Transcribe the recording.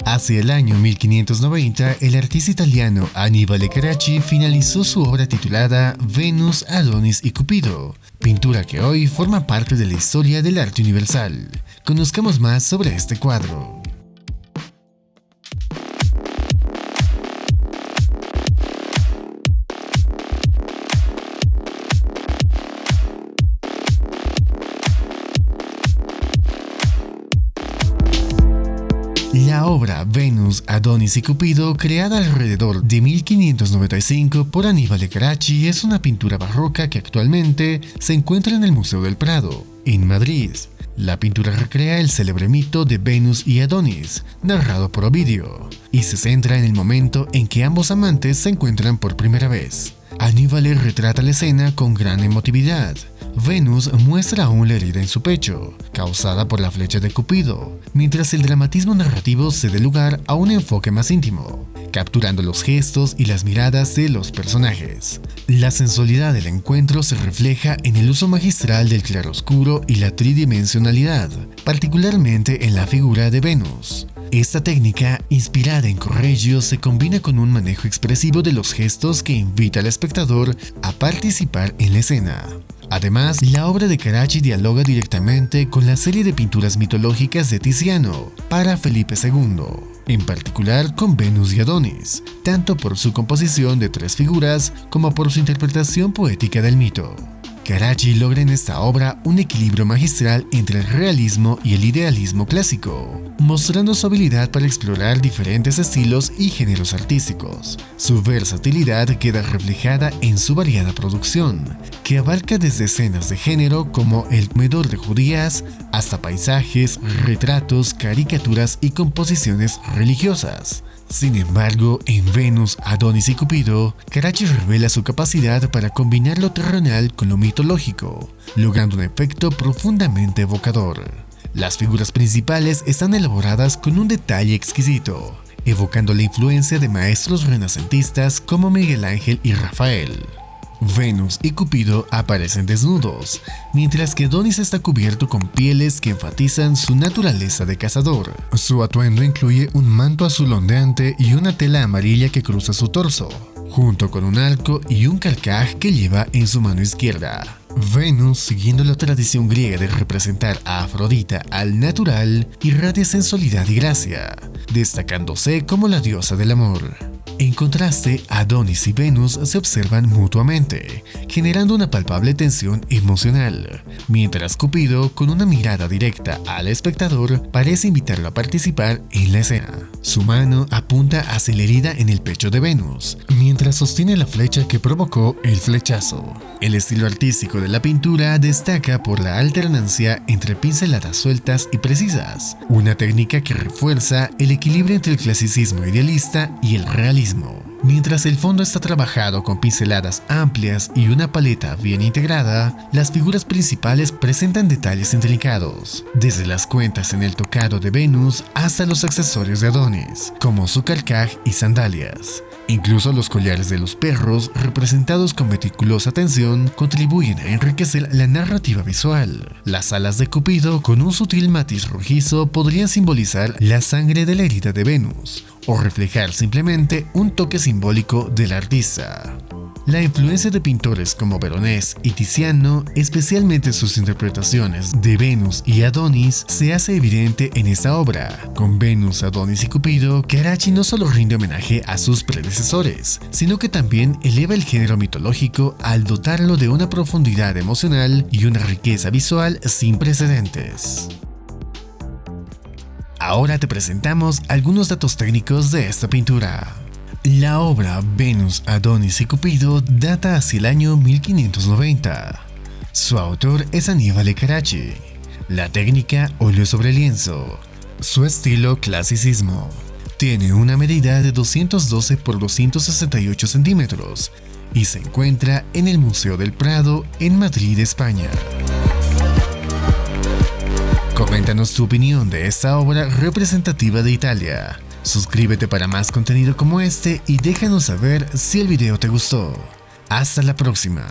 Hacia el año 1590, el artista italiano Annibale Carracci finalizó su obra titulada Venus, Adonis y Cupido, pintura que hoy forma parte de la historia del arte universal. Conozcamos más sobre este cuadro. La obra Venus, Adonis y Cupido, creada alrededor de 1595 por Annibale Carracci, es una pintura barroca que actualmente se encuentra en el Museo del Prado, en Madrid. La pintura recrea el célebre mito de Venus y Adonis, narrado por Ovidio, y se centra en el momento en que ambos amantes se encuentran por primera vez. Annibale retrata la escena con gran emotividad. Venus muestra aún la herida en su pecho, causada por la flecha de Cupido, mientras el dramatismo narrativo cede lugar a un enfoque más íntimo, capturando los gestos y las miradas de los personajes. La sensualidad del encuentro se refleja en el uso magistral del claroscuro y la tridimensionalidad, particularmente en la figura de Venus. Esta técnica, inspirada en Correggio, se combina con un manejo expresivo de los gestos que invita al espectador a participar en la escena. Además, la obra de Carracci dialoga directamente con la serie de pinturas mitológicas de Tiziano para Felipe II, en particular con Venus y Adonis, tanto por su composición de tres figuras como por su interpretación poética del mito. Carracci logra en esta obra un equilibrio magistral entre el realismo y el idealismo clásico, mostrando su habilidad para explorar diferentes estilos y géneros artísticos. Su versatilidad queda reflejada en su variada producción, que abarca desde escenas de género como el comedor de judías hasta paisajes, retratos, caricaturas y composiciones religiosas. Sin embargo, en Venus, Adonis y Cupido, Carracci revela su capacidad para combinar lo terrenal con lo mitológico, logrando un efecto profundamente evocador. Las figuras principales están elaboradas con un detalle exquisito, evocando la influencia de maestros renacentistas como Miguel Ángel y Rafael. Venus y Cupido aparecen desnudos, mientras que Adonis está cubierto con pieles que enfatizan su naturaleza de cazador. Su atuendo incluye un manto azul ondeante y una tela amarilla que cruza su torso, junto con un arco y un carcaj que lleva en su mano izquierda. Venus, siguiendo la tradición griega de representar a Afrodita al natural, irradia sensualidad y gracia, destacándose como la diosa del amor. En contraste, Adonis y Venus se observan mutuamente, generando una palpable tensión emocional, mientras Cupido, con una mirada directa al espectador, parece invitarlo a participar en la escena. Su mano apunta hacia la herida en el pecho de Venus, mientras sostiene la flecha que provocó el flechazo. El estilo artístico de la pintura destaca por la alternancia entre pinceladas sueltas y precisas, una técnica que refuerza el equilibrio entre el clasicismo idealista y el realismo. Mientras el fondo está trabajado con pinceladas amplias y una paleta bien integrada, las figuras principales presentan detalles intrincados, desde las cuentas en el tocado de Venus hasta los accesorios de Adonis, como su carcaj y sandalias. Incluso los collares de los perros, representados con meticulosa atención, contribuyen a enriquecer la narrativa visual. Las alas de Cupido, con un sutil matiz rojizo, podrían simbolizar la sangre de la herida de Venus, o reflejar simplemente un toque simbólico del artista. La influencia de pintores como Veronés y Tiziano, especialmente sus interpretaciones de Venus y Adonis, se hace evidente en esta obra. Con Venus, Adonis y Cupido, Carracci no solo rinde homenaje a sus predecesores, sino que también eleva el género mitológico al dotarlo de una profundidad emocional y una riqueza visual sin precedentes. Ahora te presentamos algunos datos técnicos de esta pintura. La obra Venus, Adonis y Cupido data hacia el año 1590. Su autor es Annibale Carracci. La técnica, óleo sobre lienzo. Su estilo, clasicismo. Tiene una medida de 212 por 268 centímetros y se encuentra en el Museo del Prado en Madrid, España. Coméntanos tu opinión de esta obra representativa de Italia. Suscríbete para más contenido como este y déjanos saber si el video te gustó. Hasta la próxima.